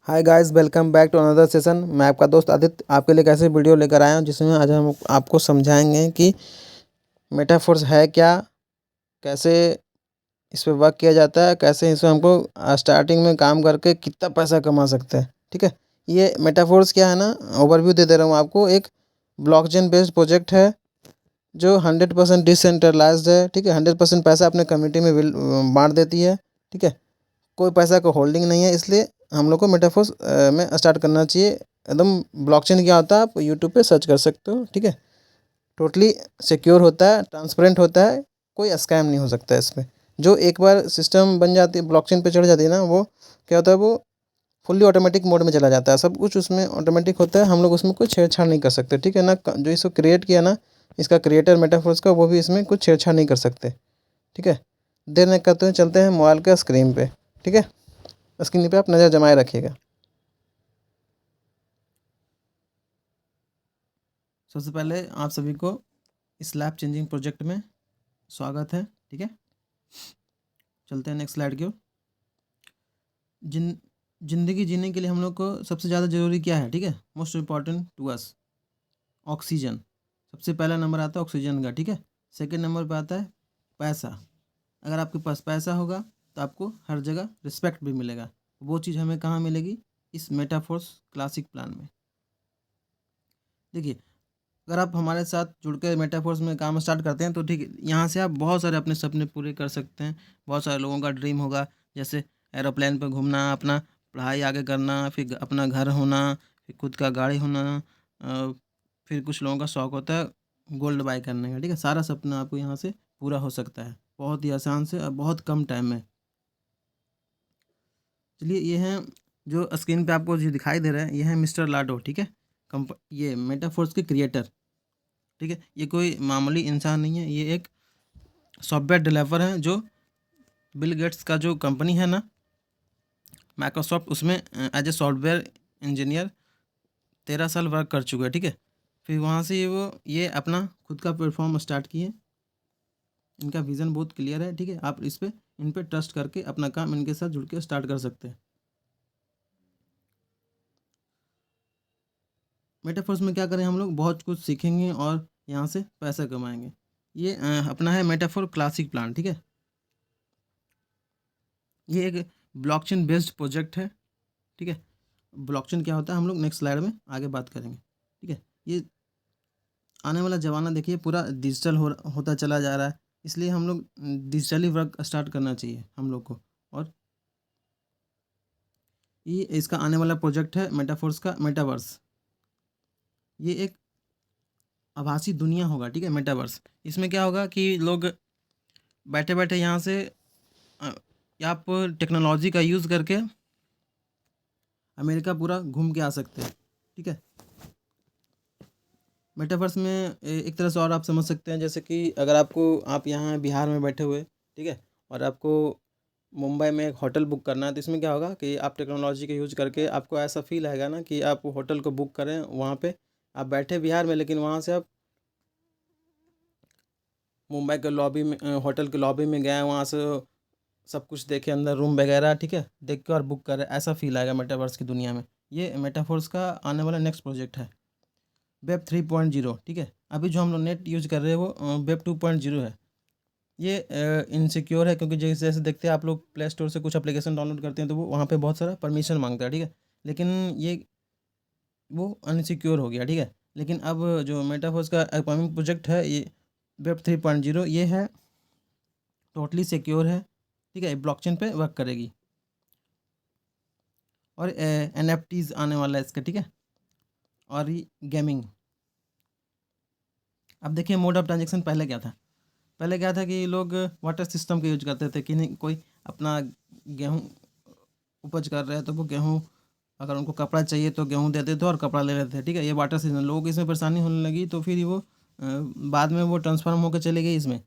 Hi guys, welcome back to another session. मैं आपका दोस्त आदित्य आपके लिए एक ऐसे वीडियो लेकर आया हूं जिसमें आज हम आपको समझाएंगे कि मेटाफोर्स है क्या, कैसे इस पे वर्क किया जाता है, कैसे इसमें हमको स्टार्टिंग में काम करके कितना पैसा कमा सकते हैं। ठीक है, ये मेटाफोर्स क्या है ना, ओवरव्यू दे रहा हूँ आपको। एक ब्लॉकचेन बेस्ड प्रोजेक्ट है जो 100% डिसेंट्रलाइज्ड है। ठीक है, 100% पैसा अपने कम्युनिटी में बांट देती है। ठीक है, कोई पैसा का होल्डिंग नहीं है, इसलिए हम लोग को मेटाफोर्स में स्टार्ट करना चाहिए। एकदम ब्लॉकचेन क्या होता है आप यूट्यूब पे सर्च कर सकते हो। ठीक है, टोटली सिक्योर होता है, ट्रांसपेरेंट होता है, कोई स्कैम नहीं हो सकता है इसमें। जो एक बार सिस्टम बन जाती है, ब्लॉकचेन पे चढ़ जाती है ना, वो क्या होता है, वो फुल्ली ऑटोमेटिक मोड में चला जाता है। सब कुछ उसमें ऑटोमेटिक होता है, हम लोग उसमें कोई छेड़छाड़ नहीं कर सकते। ठीक है ना, जो इसको क्रिएट किया ना, इसका क्रिएटर मेटाफोर्स का, वो भी इसमें कुछ छेड़छाड़ नहीं कर सकते। ठीक है, देर नहीं करते हुए चलते हैं मोबाइल का स्क्रीन पे। ठीक है, स्क्रीन पे आप नज़र जमाए रखिएगा। सबसे पहले आप सभी को स्लैब चेंजिंग प्रोजेक्ट में स्वागत है। ठीक है, चलते हैं नेक्स्ट स्लाइड की ओर। जिंदगी जीने के लिए हम लोग को सबसे ज़्यादा ज़रूरी क्या है? ठीक है, most important to us, oxygen. सबसे पहला नंबर आता है ऑक्सीजन का। ठीक है, सेकंड नंबर पे आता है पैसा। अगर आपके पास पैसा होगा तो आपको हर जगह रिस्पेक्ट भी मिलेगा। वो चीज़ हमें कहाँ मिलेगी? इस मेटाफोर्स क्लासिक प्लान में। देखिए, अगर आप हमारे साथ जुड़ कर मेटाफोर्स में काम स्टार्ट करते हैं तो ठीक है, यहाँ से आप बहुत सारे अपने सपने पूरे कर सकते हैं। बहुत सारे लोगों का ड्रीम होगा, जैसे एरोप्लेन पर घूमना, अपना पढ़ाई आगे करना, फिर अपना घर होना, फिर खुद का गाड़ी होना। फिर कुछ लोगों का शौक होता है गोल्ड बाय करने का। ठीक है, सारा सपना आपको यहाँ से पूरा हो सकता है बहुत ही आसान से और बहुत कम टाइम में। चलिए, ये हैं जो स्क्रीन पे आपको जो दिखाई दे रहे हैं, ये हैं मिस्टर लाडो। ठीक है, ये मेटाफोर्स के क्रिएटर। ठीक है, ये कोई मामूली इंसान नहीं है, ये एक सॉफ्टवेयर डेवलपर है जो बिल गेट्स का जो कंपनी है ना, माइक्रोसॉफ्ट, उसमें एज ए सॉफ्टवेयर इंजीनियर 13 साल वर्क कर चुके हैं। ठीक है, फिर वहाँ से ये अपना खुद का प्लेटफॉर्म स्टार्ट किए। इनका विज़न बहुत क्लियर है। ठीक है, आप इन पे ट्रस्ट करके अपना काम इनके साथ जुड़ के स्टार्ट कर सकते हैं। मेटाफोर्स में क्या करें, हम लोग बहुत कुछ सीखेंगे और यहाँ से पैसा कमाएंगे। ये अपना है मेटाफोर क्लासिक प्लान। ठीक है, ये एक ब्लॉकचेन बेस्ड प्रोजेक्ट है। ठीक है, ब्लॉकचेन क्या होता है हम लोग नेक्स्ट स्लाइड में आगे बात करेंगे। ठीक है, ये आने वाला ज़माना देखिए पूरा डिजिटल होता चला जा रहा है, इसलिए हम लोग डिजिटली वर्क स्टार्ट करना चाहिए हम लोग को। और ये इसका आने वाला प्रोजेक्ट है मेटाफोर्स का मेटावर्स। ये एक आभासी दुनिया होगा। ठीक है, मेटावर्स, इसमें क्या होगा कि लोग बैठे बैठे यहाँ से अ, आप टेक्नोलॉजी का यूज़ करके अमेरिका पूरा घूम के आ सकते हैं। ठीक है, मेटावर्स में एक तरह से और आप समझ सकते हैं, जैसे कि अगर आप यहाँ बिहार में बैठे हुए, ठीक है, और आपको मुंबई में एक होटल बुक करना है, तो इसमें क्या होगा कि आप टेक्नोलॉजी का यूज करके आपको ऐसा फील आएगा ना कि आप होटल को बुक करें वहाँ पे आप बैठे बिहार में, लेकिन वहाँ से आप मुंबई के लॉबी में, होटल के लॉबी में गए, वहाँ से सब कुछ देखे, अंदर रूम वगैरह, ठीक है, देख के और बुक करें, ऐसा फील आएगा मेटावर्स की दुनिया में। ये मेटाफोर्स का आने वाला नेक्स्ट प्रोजेक्ट है, वेब 3.0। ठीक है, अभी जो हम लोग नेट यूज़ कर रहे हैं वो वेब 2.0 है। ये इनसिक्योर है, क्योंकि जैसे जैसे देखते हैं आप लोग प्ले स्टोर से कुछ एप्लीकेशन डाउनलोड करते हैं तो वो वहाँ पे बहुत सारा परमिशन मांगता है। ठीक है, लेकिन ये वो अनसिक्योर हो गया। ठीक है, लेकिन अब जो मेटावर्स का अपकमिंग प्रोजेक्ट है, ये वेब 3.0, ये है टोटली सिक्योर है। ठीक है, ब्लॉकचेन पे वर्क करेगी और NFTs आने वाला है इसका। ठीक है, और ये गेमिंग। अब देखिए, मोड ऑफ ट्रांजेक्शन पहले क्या था? पहले क्या था कि लोग वाटर सिस्टम का यूज करते थे कि नहीं, कोई अपना गेहूँ उपज कर रहे हैं तो वो गेहूँ, अगर उनको कपड़ा चाहिए तो गेहूँ देते थे और कपड़ा ले लेते थे। ठीक है, ये वाटर सिस्टम, लोगों को इसमें परेशानी होने लगी तो फिर वो बाद में वो ट्रांसफॉर्म होकर चले गई इसमें,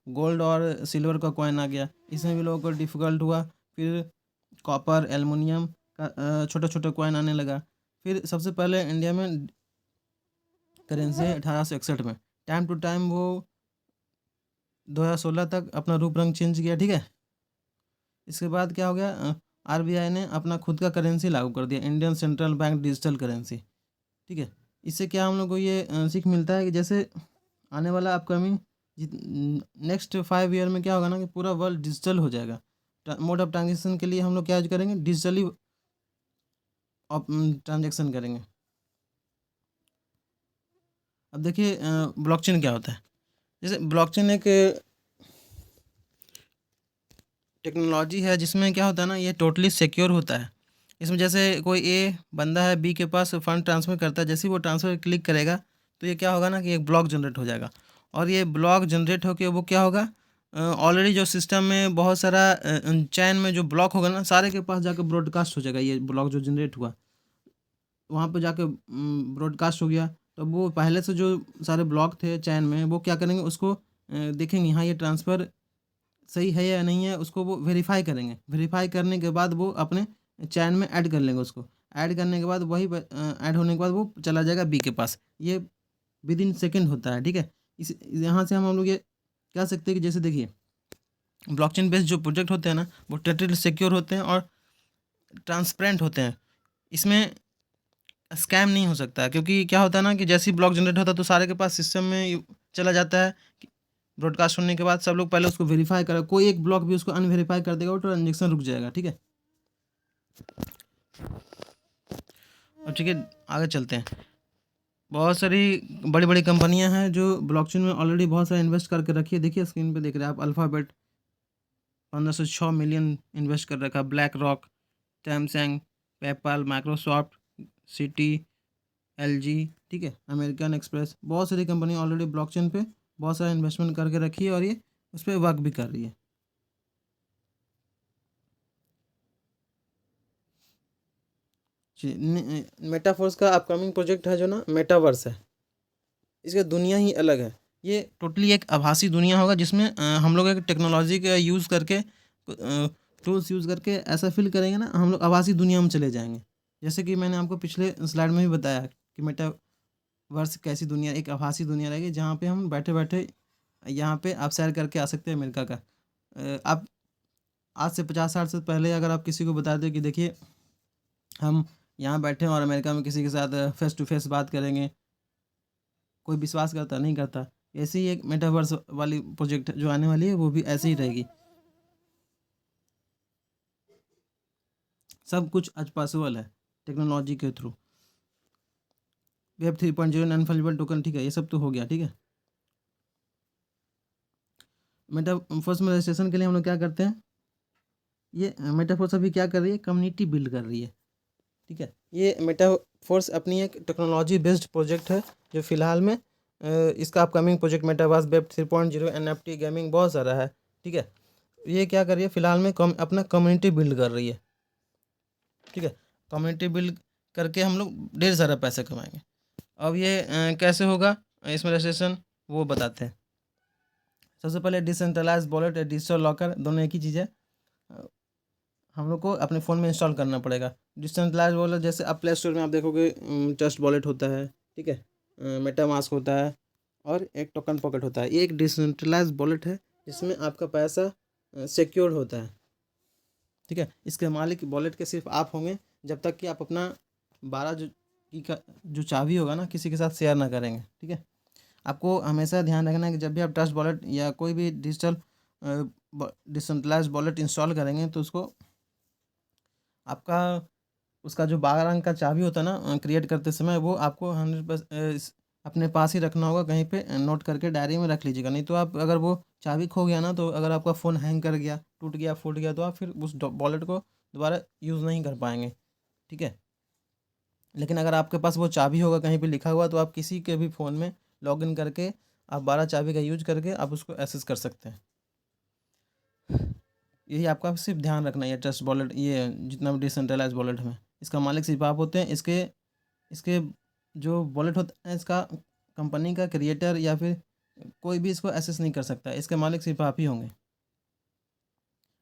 गोल्ड और सिल्वर का कॉइन आ गया, इसमें भी लोगों को डिफ़िकल्ट हुआ। फिर कॉपर, एलुमिनियम का छोटा छोटा कॉइन आने लगा। फिर सबसे पहले इंडिया में करेंसी 1861 में, टाइम टू टाइम वो 2016 तक अपना रूप रंग चेंज किया। ठीक है, इसके बाद क्या हो गया, आरबीआई ने अपना खुद का करेंसी लागू कर दिया, Indian central bank digital currency. ठीक है, इससे क्या हम लोग को ये सीख मिलता है कि जैसे आने वाला अपकमिंग नेक्स्ट 5 ईयर में क्या होगा ना कि पूरा वर्ल्ड डिजिटल हो जाएगा। मोड ऑफ ट्रांजेक्शन के लिए हम लोग क्या करेंगे, डिजिटली ट्रांजेक्शन करेंगे। अब देखिए ब्लॉकचेन क्या होता है। जैसे ब्लॉकचेन एक टेक्नोलॉजी है जिसमें क्या होता है ना, ये टोटली सिक्योर होता है। इसमें जैसे कोई ए बंदा है बी के पास फंड ट्रांसफ़र करता है, जैसे ही वो ट्रांसफ़र क्लिक करेगा तो ये क्या होगा ना कि एक ब्लॉक जनरेट हो जाएगा। और ये ब्लॉक जनरेट होकर वो क्या होगा, ऑलरेडी जो सिस्टम में बहुत सारा चैन में जो ब्लॉक होगा ना, सारे के पास जाकर ब्रॉडकास्ट हो जाएगा। ये ब्लॉक जो जनरेट हुआ वहाँ पे जाके ब्रॉडकास्ट हो गया, तो वो पहले से जो सारे ब्लॉक थे चैन में वो क्या करेंगे, उसको देखेंगे हाँ ये ट्रांसफ़र सही है या नहीं है, उसको वो वेरीफाई करेंगे। वेरीफाई करने के बाद वो अपने चैन में ऐड कर लेंगे उसको। ऐड करने के बाद वही ऐड होने के बाद वो चला जाएगा बी के पास। ये विद इन सेकेंड होता है। ठीक है, इस यहाँ से हम लोग ये कह सकते हैं कि जैसे देखिए ब्लॉकचेन बेस्ड जो प्रोजेक्ट होते हैं ना, वो टोटली सिक्योर होते हैं और ट्रांसपेरेंट होते हैं। इसमें स्कैम नहीं हो सकता, क्योंकि क्या होता है ना कि जैसे ही ब्लॉक जनरेट होता है तो सारे के पास सिस्टम में चला जाता है। ब्रॉडकास्ट होने के बाद सब लोग पहले उसको वेरीफाई करें, कोई एक ब्लॉक भी उसको अनवेरीफाई कर देगा वो ट्रांजेक्शन रुक जाएगा। ठीक है, अब ठीक है आगे चलते हैं। बहुत सारी बड़ी बड़ी कंपनियां हैं जो ब्लॉकचेन में ऑलरेडी बहुत सारा इन्वेस्ट करके रखी है। देखिए स्क्रीन पे देख रहे हैं आप, अल्फ़ाबेट 1506 मिलियन इन्वेस्ट कर रखा, black rock, Samsung, PayPal, Microsoft, city, LG, ठीक है, अमेरिकन एक्सप्रेस, बहुत सारी कंपनी ऑलरेडी ब्लॉकचेन पे बहुत सारा इन्वेस्टमेंट करके रखी है और ये उस पर वर्क भी कर रही है। मेटाफोर्स का अपकमिंग प्रोजेक्ट है जो ना मेटावर्स है। इसका दुनिया ही अलग है। ये टोटली एक आभासी दुनिया होगा जिसमें हम लोग एक टेक्नोलॉजी का यूज़ करके टूल्स यूज़ करके ऐसा फील करेंगे ना, हम लोग आभासी दुनिया में चले जाएंगे। जैसे कि मैंने आपको पिछले स्लाइड में भी बताया कि मेटावर्स कैसी दुनिया, एक आभासी दुनिया रहेगी जहाँ पे हम बैठे बैठे यहाँ पे आप सैर करके आ सकते हैं अमेरिका का। आप आज से 50-60 साल पहले अगर आप किसी को बता दें कि देखिए हम यहाँ बैठे हैं और अमेरिका में किसी के साथ फेस टू फेस बात करेंगे, कोई विश्वास करता नहीं करता। ऐसे ही एक मेटावर्स वाली प्रोजेक्ट जो आने वाली है वो भी ऐसे ही रहेगी। सब कुछ आज पॉसिबल है टेक्नोलॉजी के through. Web 3.0 non fungible token, ठीक है, ये सब तो हो गया। ठीक है, मेटाफोर्स में रजिस्ट्रेशन के लिए हम लोग क्या करते हैं, ये मेटाफोर्स अभी क्या कर रही है, कम्युनिटी बिल्ड कर रही है। ठीक है, ये मेटाफोर्स अपनी एक टेक्नोलॉजी बेस्ड प्रोजेक्ट है जो फिलहाल में इसका upcoming project metaverse, web 3.0, NFT, gaming, बहुत सारा है। ठीक है, ये क्या कर रही है फिलहाल में अपना कम्युनिटी बिल्ड कर रही है। ठीक है, कम्युनिटी बिल्ड करके हम लोग ढेर सारा पैसा कमाएंगे। अब ये कैसे होगा इसमें रजिस्ट्रेशन, वो बताते हैं। सबसे पहले डिसेंट्रलाइज वॉलेट, डिजिटल लॉकर, दोनों एक ही चीज़ है। हम लोग को अपने फ़ोन में इंस्टॉल करना पड़ेगा। डिसेंट्रलाइज वॉलेट जैसे आप प्ले स्टोर में आप देखोगे ट्रस्ट वॉलेट होता है, ठीक है, मेटामास्क होता है और एक टोकन पॉकेट होता है। ये एक डिसेंट्रलाइज वॉलेट है जिसमें आपका पैसा सिक्योर होता है। ठीक है, इसके मालिक वॉलेट के सिर्फ आप होंगे जब तक कि आप अपना 12 जो चाबी होगा ना किसी के साथ शेयर ना करेंगे। ठीक है, आपको हमेशा ध्यान रखना है कि जब भी आप ट्रस्ट वॉलेट या कोई भी डिसेंट्रलाइज वॉलेट इंस्टॉल करेंगे तो उसको आपका उसका जो 12 अंक का चाबी होता है ना क्रिएट करते समय, वो आपको 100% अपने पास ही रखना होगा, कहीं पे नोट करके डायरी में रख लीजिएगा। नहीं तो आप अगर वो चाबी खो गया ना, तो अगर आपका फ़ोन हैंग कर गया, टूट गया, फूट गया, तो आप फिर उस वॉलेट को दोबारा यूज़ नहीं कर पाएंगे। ठीक है, लेकिन अगर आपके पास वो चाबी होगा कहीं पे लिखा हुआ, तो आप किसी के भी फ़ोन में लॉगिन करके आप 12 चाबी का यूज करके आप उसको एक्सेस कर सकते हैं। यही आपका सिर्फ ध्यान रखना है। ये ट्रस्ट वॉलेट, ये जितना भी डिसेंट्रलाइज वॉलेट में इसका मालिक सिर्फ आप होते हैं। इसके इसके जो वॉलेट होता है इसका कंपनी का क्रिएटर या फिर कोई भी इसको एक्सेस नहीं कर सकता, इसके मालिक सिर्फ आप ही होंगे।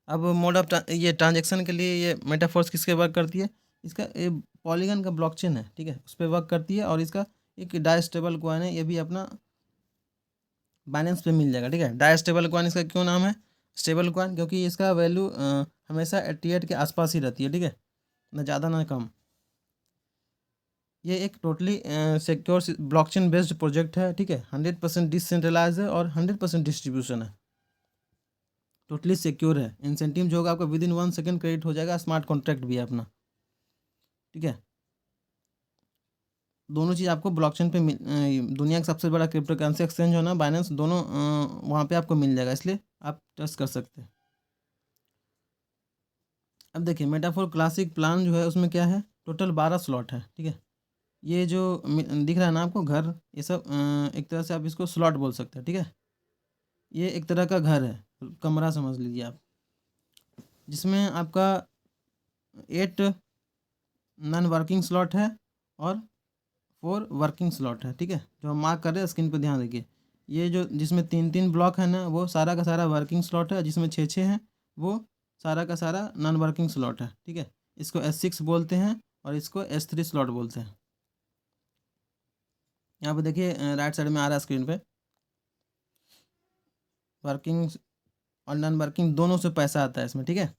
अब मोड ऑफ ये ट्रांजेक्शन के लिए ये मेटाफोर्स किसके वर्क करती है, इसका ये पॉलीगन का ब्लॉकचेन है। ठीक है, उस पर वर्क करती है और इसका एक डाइस्टेबल कॉइन है, ये भी अपना बाइनेंस पे मिल जाएगा। ठीक है, डाइस्टेबल कॉइन इसका क्यों नाम है स्टेबल कॉइन, क्योंकि इसका वैल्यू हमेशा 88 के आसपास ही रहती है, ठीक है, ना ज़्यादा ना कम। ये एक totally secure blockchain based project है, ठीक है, 100% डिसेंट्रलाइज है और 100% डिस्ट्रीब्यूशन है, टोटली सिक्योर है। इंसेंटिव जो होगा आपका विद इन 1 सेकेंड क्रेडिट हो जाएगा, स्मार्ट कॉन्ट्रैक्ट भी है अपना, ठीक है। दोनों चीज़ आपको ब्लॉकचेन पे दुनिया का सबसे बड़ा क्रिप्टो करेंसी एक्सचेंज हो ना बाइनेंस, दोनों वहाँ पे आपको मिल जाएगा, इसलिए आप ट्रस्ट कर सकते हैं। अब देखिए मेटाफोर क्लासिक प्लान जो है उसमें क्या है, टोटल 12 स्लॉट है, ठीक है। ये जो दिख रहा है ना आपको घर, ये सब एक तरह से आप इसको स्लॉट बोल सकते हैं, ठीक है। ये एक तरह का घर है, कमरा समझ लीजिए आप, जिसमें आपका 8 नॉन वर्किंग स्लॉट है और 4 वर्किंग स्लॉट है, ठीक है। जो हम मार्क कर रहे हैं स्क्रीन पे ध्यान देखिए, ये जो जिसमें 3-3 ब्लॉक है ना, वो सारा का सारा वर्किंग स्लॉट है, जिसमें 6-6 है वो सारा का सारा नॉन वर्किंग स्लॉट है, ठीक है। इसको S6 बोलते हैं और इसको S3 स्लॉट बोलते हैं। यहाँ पे देखिए राइट साइड में आ रहा है स्क्रीन पे, वर्किंग और नॉन वर्किंग दोनों से पैसा आता है इसमें, ठीक है।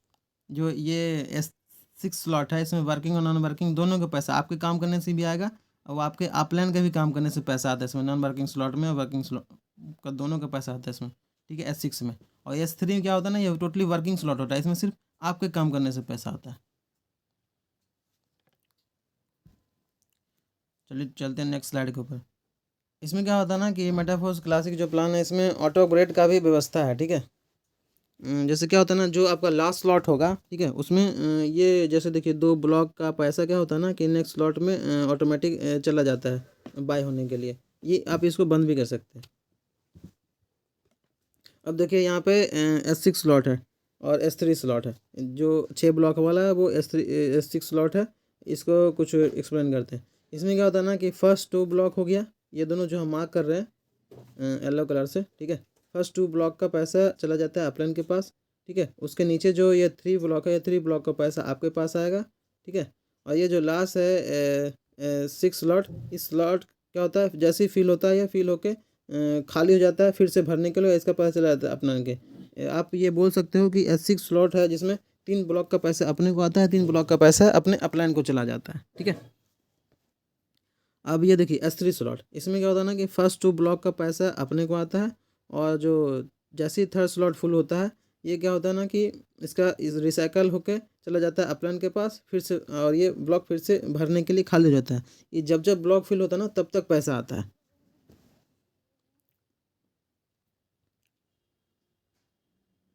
जो ये S6 स्लॉट है, इसमें वर्किंग और नॉन वर्किंग दोनों का पैसा आपके काम करने से भी आएगा, और वो आपके अपलाइन का भी काम करने से पैसा आता है इसमें, नॉन वर्किंग स्लॉट में और वर्किंग स्लॉट का दोनों का पैसा आता है इसमें, ठीक है, S6 में। और S3 में क्या होता है ना, ये टोटली वर्किंग स्लॉट होता है, इसमें सिर्फ आपके काम करने से पैसा आता है। चलिए चलते हैं नेक्स्ट स्लाइड के ऊपर। इसमें क्या होता है ना कि मेटाफोर्स क्लासिक जो प्लान है, इसमें ऑटो अपग्रेड का भी व्यवस्था है, ठीक है। जैसे क्या होता है ना, जो आपका लास्ट स्लॉट होगा, ठीक है, उसमें ये जैसे देखिए 2 ब्लॉक का पैसा क्या होता है ना कि नेक्स्ट स्लॉट में ऑटोमेटिक चला जाता है बाय होने के लिए, ये आप इसको बंद भी कर सकते हैं। अब देखिए यहाँ पे S6 स्लॉट है और S3 स्लॉट है, जो 6 ब्लॉक वाला है वो S6 स्लॉट है। इसको कुछ एक्सप्लेन करते हैं। इसमें क्या होता है ना कि फर्स्ट 2 ब्लॉक हो गया, ये दोनों जो हम मार्क कर रहे हैं येलो कलर से, ठीक है, फर्स्ट 2 ब्लॉक का पैसा चला जाता है अपलाइन के पास, ठीक है। उसके नीचे जो ये 3 ब्लॉक है, ये 3 ब्लॉक का पैसा आपके पास आएगा, ठीक है। और ये जो लास्ट है 6 स्लॉट, इस स्लॉट क्या होता है, जैसे ही फिल होता है या फिल होके खाली हो जाता है, फिर से भरने के लिए इसका पैसा चला जाता है अपना के। आप ये बोल सकते हो कि S6 स्लॉट है, जिसमें 3 ब्लॉक का पैसा अपने को आता है, 3 ब्लॉक का पैसा अपने अपलाइन को चला जाता है, ठीक है। अब ये देखिए S3 स्लॉट, इसमें क्या होता है ना कि फर्स्ट 2 ब्लॉक का पैसा अपने को आता है, और जो जैसे ही थर्ड स्लॉट फुल होता है, ये क्या होता है ना कि इसका रिसाइकल होके चला जाता है अपलाइन के पास फिर से, और ये ब्लॉक फिर से भरने के लिए खाली हो जाता है। ये जब जब ब्लॉक फिल होता है ना, तब तक पैसा आता है।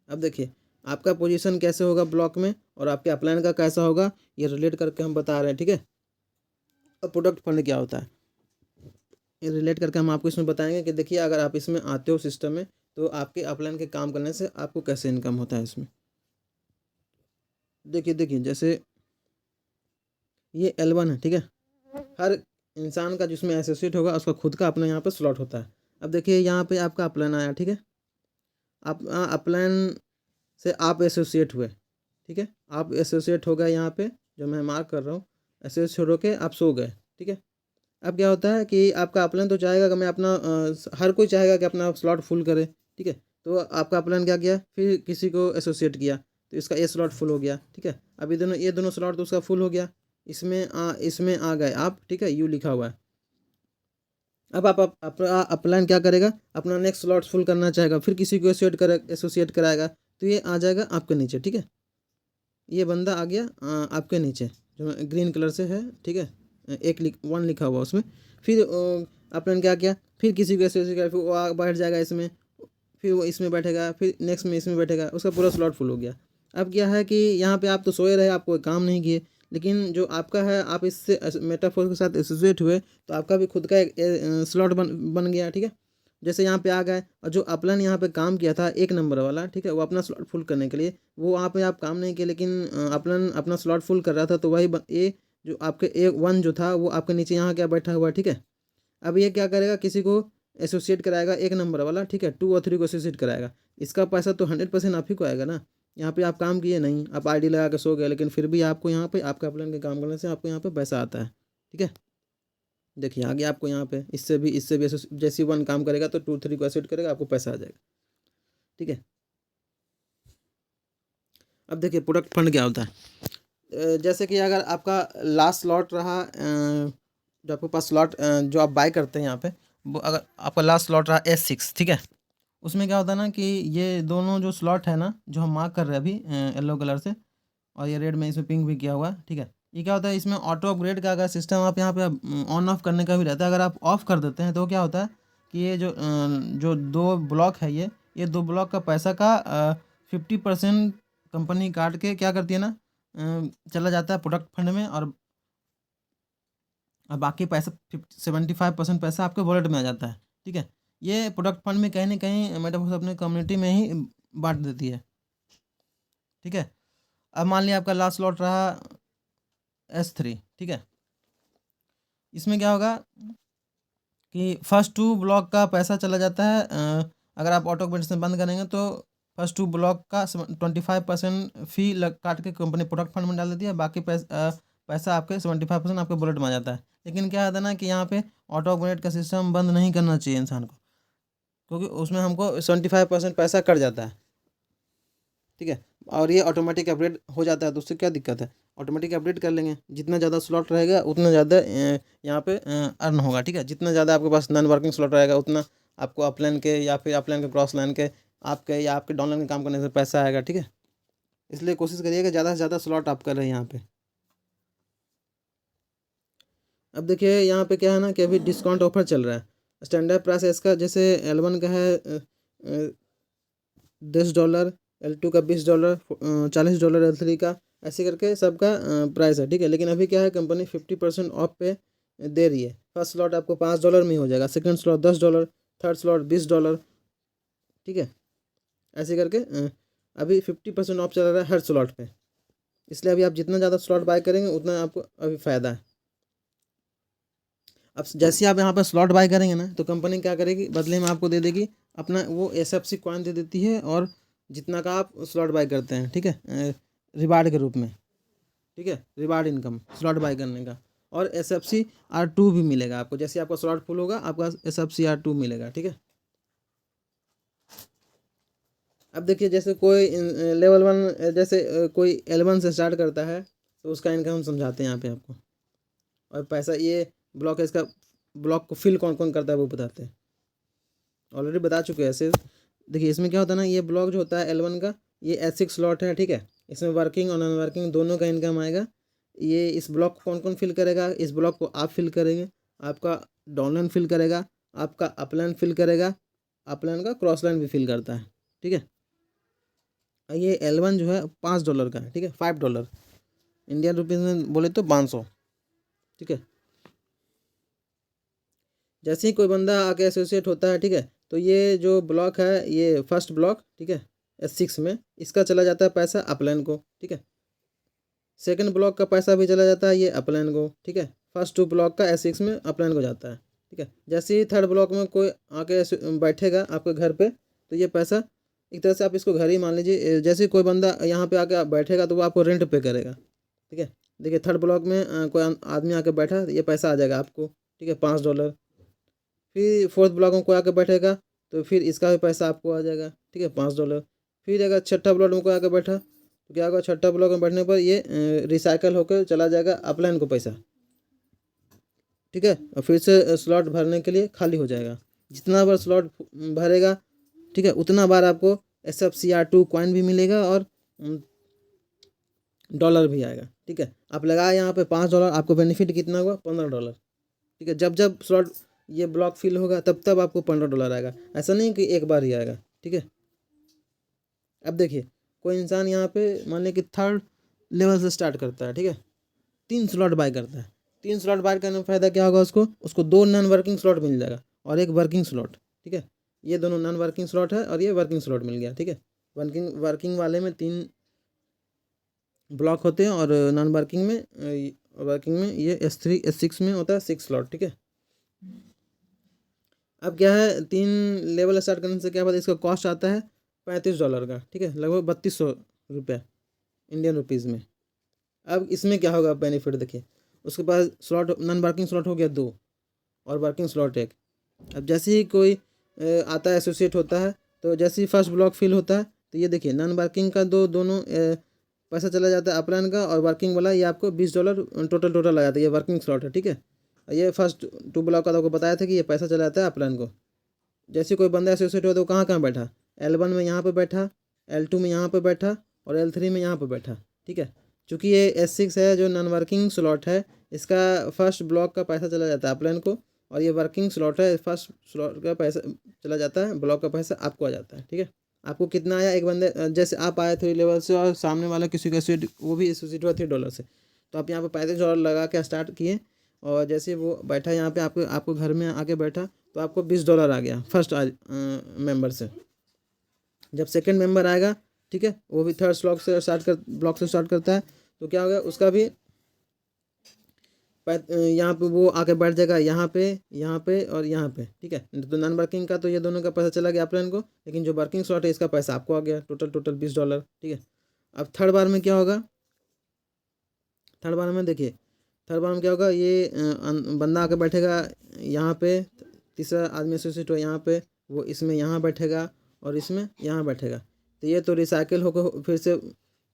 अब देखिए आपका पोजीशन कैसे होगा ब्लॉक में और आपके अपलाइन का कैसा होगा, ये रिलेट करके हम बता रहे हैं, ठीक है। अब प्रोडक्ट फंड क्या होता है, ये रिलेट करके हम आपको इसमें बताएंगे कि देखिए अगर आप इसमें आते हो सिस्टम में, तो आपके अपलाइन के काम करने से आपको कैसे इनकम होता है इसमें। देखिए देखिए जैसे ये L1 है, ठीक है। हर इंसान का जिसमें एसोसिएट होगा उसका खुद का अपना यहाँ पे स्लॉट होता है। अब देखिए यहाँ पे आपका अपलाइन आया, ठीक है। आप अपलाइन से आप एसोसिएट हुए, ठीक है, आप एसोसिएट हो गए यहाँ पे, जो मैं मार्क कर रहा हूँ, एसोसिएट होके आप सो गए, ठीक है। अब क्या होता है कि आपका अपलाइन तो चाहेगा कि मैं अपना हर कोई चाहेगा कि अपना स्लॉट फुल करे, ठीक है। तो आपका अपलाइन क्या किया, फिर किसी को एसोसिएट किया, तो इसका ये स्लॉट फुल हो गया, ठीक है। अब ये दोनों स्लॉट तो उसका फुल हो गया, इसमें आ गए आप, ठीक है, यू लिखा हुआ है। अब आप अपलाइन क्या करेगा, अपना नेक्स्ट स्लॉट फुल करना चाहेगा, फिर किसी को एसोसिएट कराएगा, तो ये आ जाएगा आपके नीचे, ठीक है। ये बंदा आ गया आपके नीचे, जो ग्रीन कलर से है, ठीक है, 1 लिखा हुआ उसमें। फिर अपने क्या किया, फिर किसी को एसोसिएट किया, फिर वो बैठ जाएगा इसमें, फिर वो इसमें बैठेगा, फिर नेक्स्ट में इसमें बैठेगा, उसका पूरा स्लॉट फुल हो गया। अब क्या है कि यहाँ पे आप तो सोए रहे, आप कोई काम नहीं किए, लेकिन जो आपका है आप इससे मेटाफोर के साथ एसोसिएट हुए, तो आपका भी खुद का एक स्लॉट बन गया, ठीक है। जैसे यहाँ पे आ गए, और जो अपलाइन यहाँ पे काम किया था 1 नंबर वाला, ठीक है, वो अपना स्लॉट फुल करने के लिए, वो वहाँ पे आप काम नहीं किए, लेकिन अपलाइन अपना स्लॉट फुल कर रहा था, तो वही ए जो आपके A1 जो था वो आपके नीचे यहाँ क्या बैठा हुआ है, ठीक है। अब ये क्या करेगा, किसी को एसोसिएट कराएगा 1 नंबर वाला, ठीक है, 2 और 3 को एसोसिएट कराएगा, इसका पैसा तो 100% आप ही को आएगा ना। यहाँ पे आप काम किए नहीं, आप आईडी लगा के सो गए, लेकिन फिर भी आपको यहाँ पे आपका अपलाइन के काम करने से आपको यहाँ पे पैसा आता है, ठीक है। देखिए आगे आपको यहाँ पे इससे भी जैसे 1 काम करेगा तो 2 3 को एसोसिएट करेगा, आपको पैसा आ जाएगा, ठीक है। अब देखिए प्रोडक्ट फंड क्या होता है। जैसे कि अगर आपका लास्ट स्लॉट रहा, जो आपके पास स्लॉट जो आप बाय करते हैं यहाँ पे, वो अगर आपका लास्ट स्लॉट रहा S6, ठीक है, उसमें क्या होता है ना कि ये दोनों जो स्लॉट है ना, जो हम मार्क कर रहे हैं अभी येलो कलर से, और ये रेड में इसमें पिंक भी किया हुआ है, ठीक है, ये क्या होता है, इसमें ऑटो अपग्रेड का अगर सिस्टम आप यहाँ पे ऑन ऑफ करने का भी रहता है। अगर आप ऑफ कर देते हैं तो क्या होता है कि ये जो 2 ब्लॉक है, ये 2 ब्लॉक का पैसा का 50% कंपनी काट के क्या करती है ना, चला जाता है प्रोडक्ट फंड में, और बाकी पैसा 75% पैसा आपके वॉलेट में आ जाता है, ठीक है। ये प्रोडक्ट फंड में कहीं ना कहीं मेटाफोर्स अपने कम्युनिटी में ही बांट देती है, ठीक है। अब मान लिया आपका लास्ट स्लॉट रहा S3, ठीक है, इसमें क्या होगा कि फर्स्ट 2 ब्लॉक का पैसा चला जाता है, अगर आप ऑटो पेमेंट से बंद करेंगे तो फर्स्ट 2 ब्लॉक का 25% फी काट के कंपनी प्रोडक्ट फंड में डाल देती है, बाकी पैसा आपके 75% आपके वॉलेट में आ जाता है। लेकिन क्या होता है ना कि यहाँ पे ऑटो अपग्रेड का सिस्टम बंद नहीं करना चाहिए इंसान को, क्योंकि उसमें हमको 75% पैसा कट जाता है, ठीक है। और ये ऑटोमेटिक अपडेट हो जाता है, तो उससे क्या दिक्कत है, ऑटोमेटिक अपडेट कर लेंगे, जितना ज़्यादा स्लॉट रहेगा उतना ज़्यादा यहाँ पे अर्न होगा, ठीक है। जितना ज़्यादा आपके पास नॉन वर्किंग स्लॉट रहेगा उतना आपको अपलाइन के या फिर अपलाइन के क्रॉस लाइन के आपके या आपके डाउनलाइन के काम करने से पैसा आएगा, ठीक है। इसलिए कोशिश करिएगा ज़्यादा से ज़्यादा स्लॉट आप कर रहे हैं यहाँ पे। अब देखिए यहाँ पे क्या है ना कि अभी डिस्काउंट ऑफर चल रहा है। स्टैंडर्ड प्राइस है इसका, जैसे L1 का है $10, L2 का $20, $40 L3 का, ऐसे करके सबका प्राइस है, ठीक है। लेकिन अभी क्या है, कंपनी 50% ऑफ पे दे रही है। फर्स्ट स्लॉट आपको $5 में हो जाएगा, सेकंड स्लॉट $10, थर्ड स्लॉट $20, ठीक है। ऐसे करके अभी 50% ऑफ चल रहा है हर स्लॉट पे, इसलिए अभी आप जितना ज़्यादा स्लॉट बाय करेंगे उतना आपको अभी फ़ायदा है। अब जैसे आप यहाँ पर स्लॉट बाय करेंगे ना, तो कंपनी क्या करेगी, बदले में आपको दे देगी अपना वो SFC कॉइन दे देती है, और जितना का आप स्लॉट बाय करते हैं, ठीक है, रिवार्ड के रूप में, ठीक है, रिवार्ड इनकम स्लॉट बाय करने का। और SFC R2 भी मिलेगा आपको, जैसे आपका स्लॉट फुल होगा आपका SFC R2 मिलेगा, ठीक है। अब देखिए जैसे कोई लेवल 1, जैसे कोई L1 से स्टार्ट करता है, तो उसका इनकम हम समझाते हैं यहाँ पे आपको, और पैसा ये ब्लॉक है, इसका ब्लॉक को फिल कौन कौन करता है वो बताते हैं, ऑलरेडी बता चुके हैं ऐसे। देखिए इसमें क्या होता है ना, ये ब्लॉक जो होता है L1 का, ये S6 स्लॉट है, ठीक है। इसमें वर्किंग और नॉन वर्किंग दोनों का इनकम आएगा। ये इस ब्लॉक को कौन कौन फिल करेगा, इस ब्लॉक को आप फिल करेंगे, आपका डाउनलाइन फिल करेगा, आपका अपलाइन फिल करेगा, अपलाइन का क्रॉस लाइन भी फिल करता है, ठीक है। ये L1 जो है $5 का है, ठीक है, $5 इंडियन रुपीज़ में बोले तो 500, ठीक है। जैसे ही कोई बंदा आके एसोसिएट होता है, ठीक है, तो ये जो ब्लॉक है, ये फर्स्ट ब्लॉक, ठीक है, S6 में, इसका चला जाता है पैसा अपलाइन को, ठीक है। सेकंड ब्लॉक का पैसा भी चला जाता है ये अपलाइन को, ठीक है। फर्स्ट 2 ब्लॉक का S6 में अपलाइन को जाता है, ठीक है। जैसे ही थर्ड ब्लॉक में कोई आके बैठेगा आपके घर पे, तो ये पैसा एक तरह से आप इसको घर ही मान लीजिए, जैसे ही कोई बंदा यहाँ पे आके बैठेगा तो वो आपको रेंट पे करेगा, ठीक है। देखिए थर्ड ब्लॉक में कोई आदमी आके बैठा तो ये पैसा आ जाएगा आपको, ठीक है, $5। फिर फोर्थ ब्लॉक में कोई आके बैठेगा तो फिर इसका भी पैसा आपको आ जाएगा, ठीक है, $5। फिर अगर छठा ब्लॉक में कोई आके बैठा तो क्या होगा, छठा ब्लॉक में बैठने पर ये रिसाइकल होकर चला जाएगा अपलाइन को पैसा, ठीक है। और फिर से स्लॉट भरने के लिए खाली हो जाएगा। जितना बार स्लॉट भरेगा, ठीक है, उतना बार आपको SFC R2 कॉइन भी मिलेगा और डॉलर भी आएगा, ठीक है। आप लगाए यहाँ पे $5, आपको बेनिफिट कितना हुआ, $15, ठीक है। जब जब स्लॉट ये ब्लॉक फिल होगा तब तब आपको $15 आएगा, ऐसा नहीं कि एक बार ही आएगा, ठीक है। अब देखिए कोई इंसान यहाँ पे मान लें कि थर्ड लेवल से स्टार्ट करता है, ठीक है, 3 स्लॉट बाय करता है। 3 स्लॉट बाय करने में फ़ायदा क्या होगा, उसको 2 नॉन वर्किंग स्लॉट मिल जाएगा और एक वर्किंग स्लॉट, ठीक है। ये दोनों नॉन वर्किंग स्लॉट है और ये वर्किंग स्लॉट मिल गया, ठीक है। वर्किंग वाले में 3 ब्लॉक होते हैं, और नॉन वर्किंग में ये S3 S6 में होता है 6 स्लॉट, ठीक है। अब क्या है, 3 लेवल स्टार्ट करने से क्या पता इसका कॉस्ट आता है $35 का, ठीक है, लगभग 3200 रुपये इंडियन रुपीज़ में। अब इसमें क्या होगा बेनिफिट, देखिए उसके पास स्लॉट नॉन वर्किंग स्लॉट हो गया 2 और वर्किंग स्लॉट 1। अब जैसे ही कोई आता है एसोसिएट होता है, तो जैसे ही फर्स्ट ब्लॉक फिल होता है तो ये देखिए नॉन वर्किंग का दोनों पैसा चला जाता है अपलाइन का, और वर्किंग वाला ये आपको $20 टोटल आ जाता है। ये वर्किंग स्लॉट है, ठीक है। ये फर्स्ट 2 ब्लॉक का तो आपको बताया था कि ये पैसा चला जाता है अपलाइन को। जैसे कोई बंदा एसोसिएट हो तो कहाँ कहाँ बैठा, L1 में यहाँ पे बैठा, L2 में यहाँ पे बैठा, और L3 में यहाँ पे बैठा, ठीक है। चूँकि ये S6 है जो नॉन वर्किंग स्लॉट है, इसका फर्स्ट ब्लॉक का पैसा चला जाता है अपलाइन को, और ये वर्किंग स्लॉट है, फर्स्ट स्लॉट का पैसा चला जाता है, ब्लॉक का पैसा आपको आ जाता है, ठीक है। आपको कितना आया, एक बंदे जैसे आप आए 3 लेवल से और सामने वाला किसी का एसोसिएट, वो भी एसोसिएट हुआ $3 से, तो आप यहाँ पे $35 लगा के स्टार्ट किए, और जैसे वो बैठा यहाँ पे आपको घर में आके बैठा, तो आपको $20 आ गया फर्स्ट मेंबर से। जब सेकंड मेंबर आएगा, ठीक है, वो भी थर्ड ब्लॉक से स्टार्ट करता है, तो क्या होगा उसका भी यहाँ पे वो आके बैठ जाएगा, यहाँ पे और यहाँ पे, ठीक है। तो नॉन वर्किंग का तो ये दोनों का पैसा चला गया अपलाइन को, लेकिन जो वर्किंग स्लॉट है इसका पैसा आपको आ गया टोटल $20, ठीक है। अब थर्ड बार में क्या होगा, थर्ड बार में देखिए, थर्ड बार में क्या होगा, ये बंदा आके बैठेगा यहाँ पे, तीसरा आदमी एसोसिएट हो यहाँ पे, वो इसमें यहाँ बैठेगा और इसमें यहाँ बैठेगा, तो ये तो रिसाइकिल होकर फिर से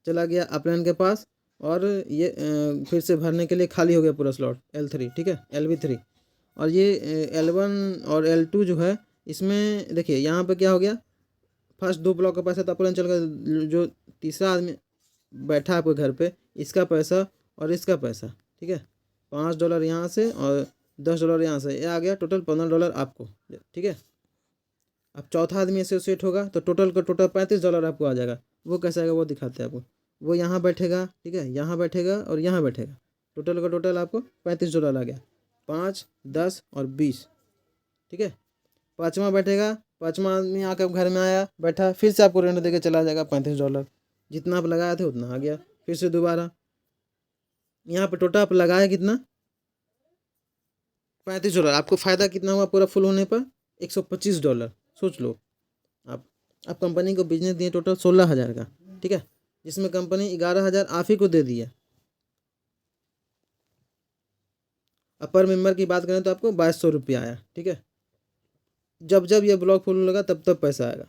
चला गया अपलाइन के पास, और ये फिर से भरने के लिए खाली हो गया पूरा स्लॉट L3, ठीक है, LV3। और ये L1 और L2 जो है, इसमें देखिए यहाँ पे क्या हो गया, फर्स्ट 2 ब्लॉक का पैसा तो अपलाइन चल गया, जो तीसरा आदमी बैठा आपके घर पे, इसका पैसा और इसका पैसा, ठीक है, $5 यहाँ से और $10 यहाँ से, ये आ गया टोटल $15 आपको, ठीक है। अब चौथा आदमी एसोसिएट होगा तो टोटल $35 आपको आ जाएगा। वो कैसे आएगा वो दिखाते हैं आपको। वो यहाँ बैठेगा, ठीक है, यहाँ बैठेगा और यहाँ बैठेगा, टोटल आपको $35 आ गया, 5, 10 और 20, ठीक है। पाँचवा बैठेगा, पाँचवा आदमी आकर घर में आया बैठा, फिर से आपको रेंट देके चला जाएगा $35, जितना आप लगाए थे उतना आ गया। फिर से दोबारा यहाँ पर टोटल आप लगाए कितना, $35। आपको फ़ायदा कितना हुआ पूरा फुल होने पर, $125। सोच लो आप कंपनी को बिजनेस दिए टोटल 16,000 का, ठीक है, जिसमें कंपनी 11,000 आप ही को दे दिया। अब पर मेंबर की बात करें तो आपको ₹2200 आया, ठीक है। जब जब ये ब्लॉक फुल होगा तब पैसा आएगा।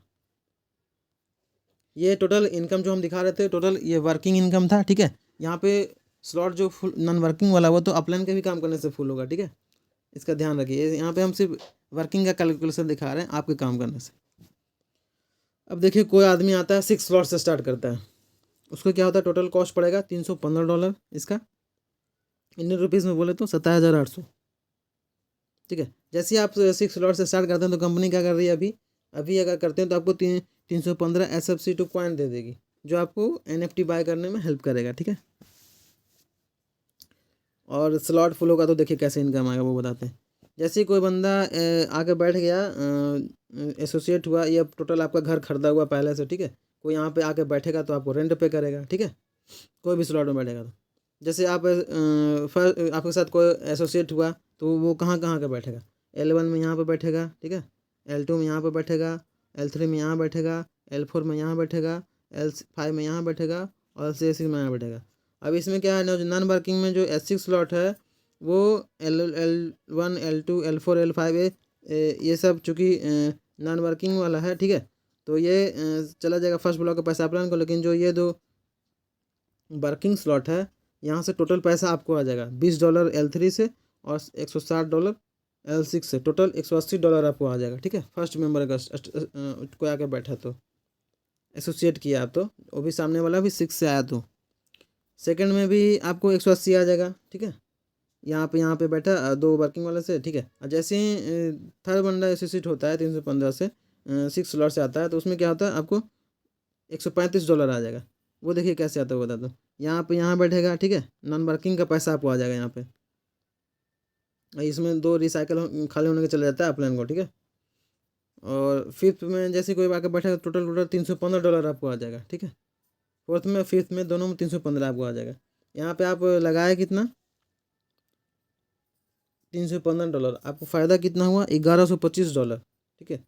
ये टोटल इनकम जो हम दिखा रहे थे, टोटल ये वर्किंग इनकम था, ठीक है। यहाँ पे स्लॉट जो फुल नॉन वर्किंग वाला वो तो अपलाइन के भी काम करने से फुल होगा, ठीक है, इसका ध्यान रखिए। यहाँ पे हम सिर्फ वर्किंग का कैलकुलेशन दिखा रहे हैं आपके काम करने से। अब देखिए कोई आदमी आता है 6 स्लॉट से स्टार्ट करता है, उसको क्या होता है, टोटल कॉस्ट पड़ेगा $315, इसका इंडियन रुपीज़ में बोले तो 27,800, ठीक है। जैसे ही आप 6 स्लॉट से स्टार्ट करते हैं तो कंपनी क्या कर रही है, अभी अगर करते हैं तो आपको 315 SFC2 पॉइंट दे देगी, जो आपको NFT बाय करने में हेल्प करेगा, ठीक है। और स्लॉट फुल होगा तो देखिए कैसे इनकम आएगा वो बताते हैं। जैसे ही कोई बंदा आके बैठ गया, एसोसिएट हुआ, ये टोटल आपका घर खरीदा हुआ पहले से, ठीक है। कोई यहाँ पे आके बैठेगा तो आपको रेंट पे करेगा, ठीक है, कोई भी स्लॉट में बैठेगा तो। जैसे आप आपके साथ कोई एसोसिएट हुआ तो वो कहाँ कहाँ का बैठेगा, L1 में यहाँ पे बैठेगा, ठीक है, L2 में यहाँ पे बैठेगा, L3 में यहाँ बैठेगा, L4 में यहाँ बैठेगा, L5 में यहाँ बैठेगा, और L6 में यहाँ बैठेगा। अब इसमें क्या है, जो नॉन वर्किंग में जो S6 स्लॉट है वो L1, L2, L4, L5 ये सब चूँकि नॉन वर्किंग वाला है, ठीक है, तो ये चला जाएगा फर्स्ट ब्लॉक का पैसा अपलाइन को। लेकिन जो ये दो वर्किंग स्लॉट है, यहाँ से टोटल पैसा आपको आ जाएगा $20 L3 से और $160 L6 से, टोटल $180 आपको आ जाएगा, ठीक है। फर्स्ट मेंबर का कोई आके बैठा तो एसोसिएट किया आप, तो वो भी सामने वाला भी 6 से आया तो सेकंड में भी आपको 180 आ जाएगा, ठीक है। यहाँ पे बैठा 2 वर्किंग वाले से, ठीक है। और जैसे ही थर्ड बंदा एसोसिएट होता है 315 से 6 स्लॉट से आता है, तो उसमें क्या होता है, आपको $135 आ जाएगा। वो देखिए कैसे आता है वो बता दो। यहाँ बैठेगा, ठीक है, नॉन वर्किंग का पैसा आपको आ जाएगा यहाँ पे। इसमें 2 रिसाइकल खाली होने के चला जाता है अपलाइन को, ठीक है। और फिफ्थ में जैसे कोई आके बैठेगा टोटल $315 आपको आ जाएगा, ठीक है। फोर्थ में फिफ्थ में दोनों में 315 आपको आ जाएगा। यहाँ पे आप लगाए कितना, $315, आपको फ़ायदा कितना हुआ, $1125, ठीक है।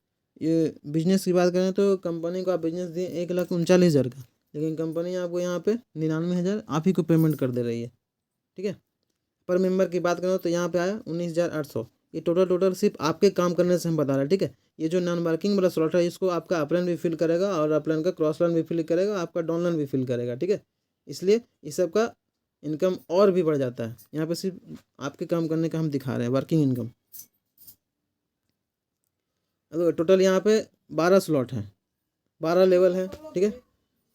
ये बिजनेस की बात करें तो कंपनी को आप बिजनेस दिए 1,39,000 का, लेकिन कंपनी आपको यहाँ पे 99,000 आप ही को पेमेंट कर दे रही है, ठीक है। पर मेंबर की बात करें तो यहाँ पे आया 19,800। ये टोटल सिर्फ आपके काम करने से हम बता रहे हैं, ठीक है। ये जो नॉन वर्किंग वाला स्लॉट है, इसको आपका अपलाइन भी फिल करेगा और अपलाइन का क्रॉस लाइन भी फिल करेगा, आपका डाउन लाइन भी फिल करेगा, ठीक है। इसलिए इस सब का इनकम और भी बढ़ जाता है। यहाँ पे सिर्फ आपके काम करने का हम दिखा रहे हैं वर्किंग इनकम। अब टोटल यहाँ पे 12 स्लॉट हैं, 12 लेवल है, ठीक है।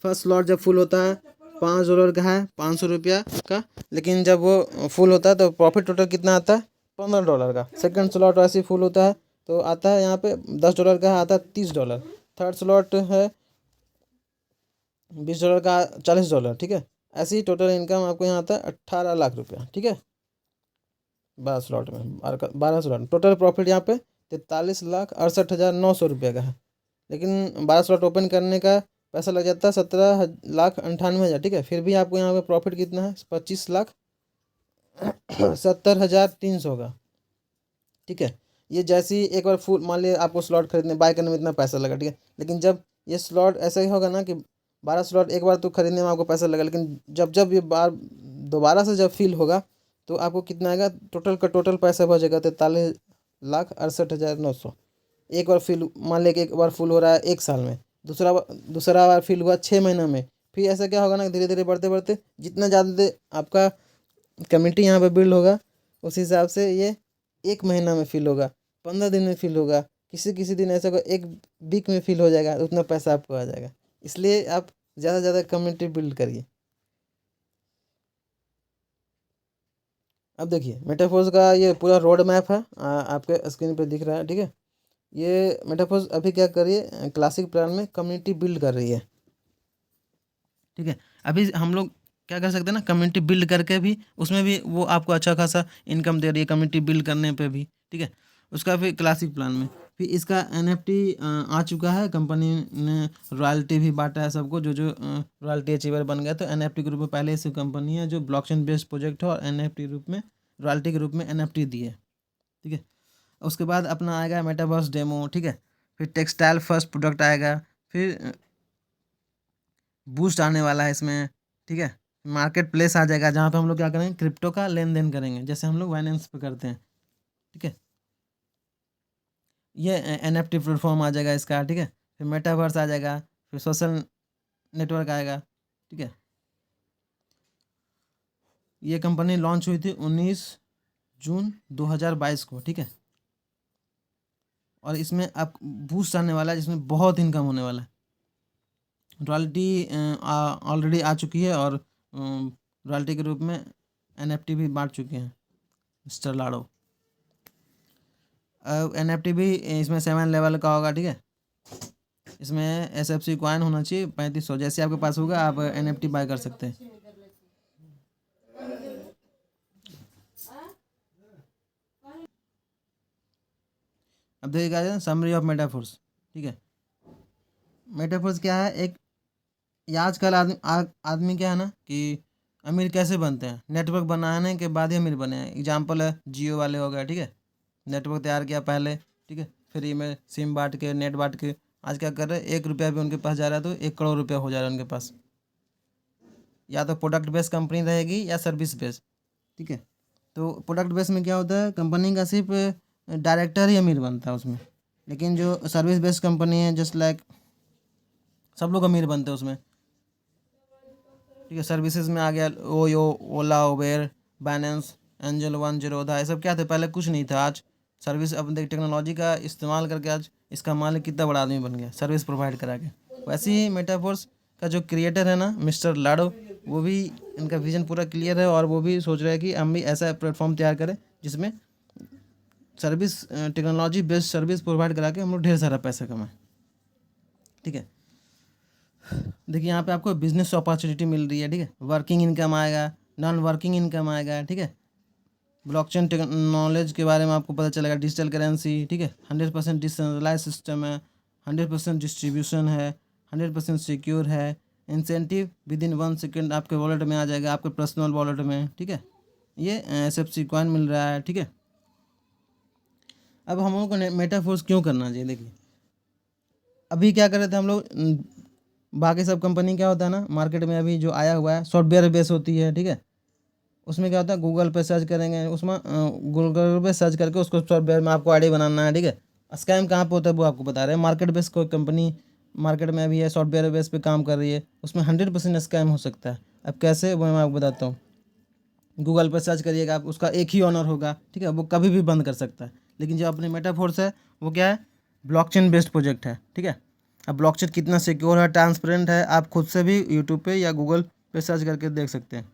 फर्स्ट स्लॉट जब फुल होता है $5 का है, ₹500 का, लेकिन जब वो फुल होता है तो प्रॉफिट टोटल कितना आता है, $15 का। सेकंड स्लॉट वैसे ही फुल होता है तो आता है यहाँ पे $10 का, आता है $30। थर्ड स्लॉट है $20 का, $40, ठीक है। ऐसे ही टोटल इनकम आपको यहाँ आता है 18 लाख रुपया, ठीक है। 12 स्लॉट में 12 स्लॉट टोटल प्रॉफिट यहाँ पे 43,68,900 का है। लेकिन 12 स्लॉट ओपन करने का पैसा लग जाता है 17,98,000, ठीक है। फिर भी आपको यहाँ पे प्रॉफिट कितना है, 25,70,300 का, ठीक है। ये जैसे ही एक बार फुल, मान लिया आपको स्लॉट खरीदने बाय करने में इतना पैसा लगा, ठीक है। लेकिन जब ये स्लॉट ऐसा ही होगा ना कि 12 स्लॉट एक बार तो खरीदने में आपको पैसा लगा, लेकिन जब जब ये बार दोबारा से जब फिल होगा तो आपको कितना आएगा, टोटल का टोटल पैसा बचेगा 43,68,900। एक बार फिल, मान लिया कि एक बार फुल हो रहा है 1 साल में, दूसरा बार फिल हुआ 6 महीना में। फिर ऐसा क्या होगा ना, धीरे धीरे बढ़ते बढ़ते जितना ज़्यादा आपका कम्युनिटी यहाँ पे बिल्ड होगा, उस हिसाब से ये 1 महीना में फिल होगा, 15 दिन में फिल होगा, किसी किसी दिन ऐसा होगा 1 वीक में फिल हो जाएगा, उतना पैसा आपको आ जाएगा। इसलिए आप ज़्यादा से ज़्यादा कम्युनिटी बिल्ड करिए। अब देखिए मेटाफोर्स का ये पूरा रोड मैप है, आपके स्क्रीन पे दिख रहा है, ठीक है। ये मेटाफोर्स अभी क्या कर रही है, क्लासिक प्लान में कम्युनिटी बिल्ड कर रही है, ठीक है। अभी हम लोग क्या कर सकते हैं ना, कम्युनिटी बिल्ड करके भी उसमें भी वो आपको अच्छा खासा इनकम दे रही है कम्युनिटी बिल्ड करने पे भी, ठीक है। उसका फिर क्लासिक प्लान में फिर इसका NFT आ चुका है, कंपनी ने रॉयल्टी भी बांटा है सबको, जो जो रॉयल्टी अचीवर बन गया। तो NFT के रूप में पहले से कंपनी है जो ब्लॉकचेन बेस्ड प्रोजेक्ट है और NFT रूप में, रॉयल्टी के रूप में NFT दी है, ठीक है। उसके बाद अपना आएगा मेटावर्स डेमो, ठीक है। फिर टेक्सटाइल फर्स्ट प्रोडक्ट आएगा, फिर बूस्ट आने वाला है इसमें, ठीक है। मार्केट प्लेस आ जाएगा जहाँ पे हम लोग क्या करेंगे, क्रिप्टो का लेन देन करेंगे, जैसे हम लोग बाइनेंस पे करते हैं, ठीक है। ये NFT प्लेटफॉर्म आ जाएगा इसका, ठीक है। फिर मेटावर्स आ जाएगा, फिर सोशल नेटवर्क आएगा, ठीक है। ये कंपनी लॉन्च हुई थी 19 जून 2022 को, ठीक है। और इसमें अब बूस्ट आने वाला है जिसमें बहुत इनकम होने वाला है। रॉयल्टी ऑलरेडी आ चुकी है और रॉयल्टी के रूप में NFT भी बांट चुके हैं मिस्टर लाडो। NFT भी इसमें 7 लेवल का होगा, ठीक है। इसमें SFC कॉइन होना चाहिए 3500, जैसे आपके पास होगा आप NFT बाय कर सकते हैं। अब देखिएगा समरी ऑफ मेटाफोर्स, ठीक है। मेटाफोर्स क्या है, एक ये आजकल आदमी क्या है ना कि अमीर कैसे बनते हैं, नेटवर्क बनाने के बाद ही अमीर बने हैं। एग्जाम्पल है जियो वाले हो गए, ठीक है। नेटवर्क तैयार किया पहले, ठीक है, फ्री में सिम बांट के, नेट बांट के, आज क्या कर रहे हैं, 1 रुपया भी उनके पास जा रहा है तो 1 करोड़ रुपया हो जा रहा है उनके पास। या तो प्रोडक्ट बेस्ड कंपनी रहेगी या सर्विस बेस्ड, ठीक है। तो प्रोडक्ट बेस्ड में क्या होता है, कंपनी का सिर्फ डायरेक्टर ही अमीर बनता है उसमें, लेकिन जो सर्विस बेस्ड कंपनी है जस्ट लाइक सब लोग अमीर बनते हैं उसमें, ठीक है। सर्विसेज में आ गया OYO, Ola, Uber, Binance, Angel One, Zerodha, ये सब क्या थे, पहले कुछ नहीं था। आज सर्विस, अब देख टेक्नोलॉजी का इस्तेमाल करके आज इसका मालिक कितना बड़ा आदमी बन गया सर्विस प्रोवाइड करा के। वैसे ही मेटाफोर्स का जो क्रिएटर है ना मिस्टर लाडो, वो भी इनका विजन पूरा क्लियर है और वो भी सोच रहे हैं कि हम भी ऐसा प्लेटफॉर्म तैयार करें जिसमें service, technology based service provide करा के हम लोग ढेर सारा पैसा कमाएं, ठीक है। देखिए यहाँ पे आपको बिजनेस अपॉर्चुनिटी मिल रही है, ठीक है। वर्किंग इनकम आएगा, नॉन वर्किंग इनकम आएगा, ठीक है। ब्लॉकचेन नॉलेज के बारे में आपको पता चलेगा, डिजिटल करेंसी, ठीक है। 100% डिसेंट्रलाइज सिस्टम है, 100% डिस्ट्रीब्यूशन है, 100% सिक्योर है। इंसेंटिव विद इन 1 सेकेंड आपके वॉलेट में आ जाएगा, आपके पर्सनल वॉलेट में, ठीक है। ये SFC कॉइन मिल रहा है, ठीक है। अब हम लोगों को मेटाफोर्स क्यों करना चाहिए, देखिए अभी क्या कर रहे थे हम लोग, बाकी सब कंपनी क्या होता है ना मार्केट में अभी जो आया हुआ है सॉफ्टवेयर बेस होती है, ठीक है। उसमें क्या होता है, गूगल पे सर्च करेंगे, उसमें गूगल पे सर्च करके उसको सॉफ्टवेयर में आपको आईडी बनाना है, ठीक है। स्कैम कहाँ पे होता है वो आपको बता रहे हैं। मार्केट बेस कोई कंपनी मार्केट में अभी है, सॉफ्टवेयर बेस पे काम कर रही है, उसमें 100% स्कैम हो सकता है। अब कैसे वो मैं आपको बताता हूँ। गूगल पर सर्च करिएगा आप, उसका एक ही ऑनर होगा, ठीक है, वो कभी भी बंद कर सकता है। लेकिन जो अपने मेटाफोर्स है वो क्या है, ब्लॉकचेन बेस्ड प्रोजेक्ट है, ठीक है। अब ब्लॉकचेन कितना सिक्योर है, ट्रांसपेरेंट है, आप खुद से भी यूट्यूब पे या गूगल पे सर्च करके देख सकते हैं।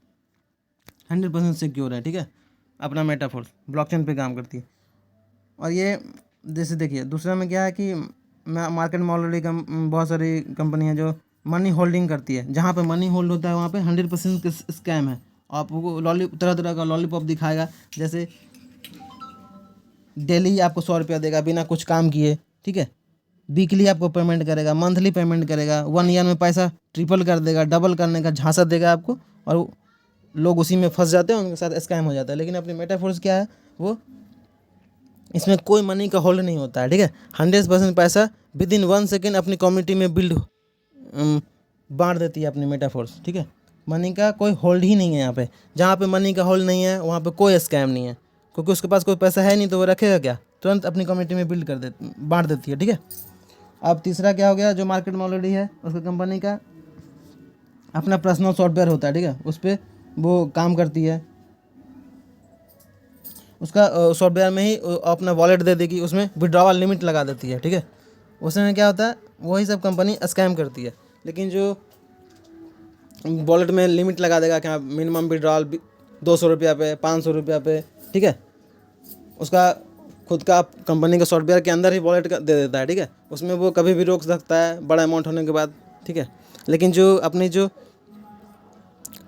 100% सिक्योर है, ठीक है। अपना मेटाफोर्स ब्लॉकचेन पे काम करती है। और ये जैसे देखिए दूसरा में क्या है कि मार्केट में ऑलरेडी बहुत सारी कंपनी है जो मनी होल्डिंग करती है। जहाँ पे मनी होल्ड होता है वहाँ पे 100% स्कैम है। आपको तरह तरह का लॉलीपॉप दिखाएगा, जैसे डेली आपको 100 रुपया देगा बिना कुछ काम किए, ठीक है। वीकली आपको पेमेंट करेगा, मंथली पेमेंट करेगा, 1 ईयर में पैसा ट्रिपल कर देगा, डबल करने का झांसा देगा आपको, और लोग उसी में फंस जाते हैं, उनके साथ स्कैम हो जाता है। लेकिन अपनी मेटाफोर्स क्या है, वो इसमें कोई मनी का होल्ड नहीं होता है, ठीक है। 100% पैसा विद इन 1 सेकेंड अपनी कम्युनिटी में बिल्ड बांट देती है अपनी मेटाफोर्स, ठीक है। मनी का कोई होल्ड ही नहीं है यहाँ पे। जहाँ पे मनी का होल्ड नहीं है वहाँ पे कोई स्कैम नहीं है, क्योंकि उसके पास कोई पैसा है नहीं, तो वो रखेगा क्या, तुरंत अपनी कम्युनिटी में बिल्ड कर दे बांट देती है, ठीक है। अब तीसरा क्या हो गया, जो मार्केट में ऑलरेडी है उसका कंपनी का अपना पर्सनल सॉफ्टवेयर होता है, ठीक है। उस पर वो काम करती है, उसका सॉफ्टवेयर में ही अपना वॉलेट दे देगी, उसमें विड्रॉवल लिमिट लगा देती है, ठीक है। उसमें क्या होता है, वही सब कंपनी स्कैम करती है। लेकिन जो वॉलेट में लिमिट लगा देगा कि हाँ मिनिमम विड्रॉल 200 रुपया पे, 500 रुपया पे, ठीक है, उसका खुद का कंपनी के सॉफ्टवेयर के अंदर ही वॉलेट दे देता है, ठीक है। उसमें वो कभी भी रोक सकता है बड़ा अमाउंट होने के बाद, ठीक है। लेकिन जो अपनी जो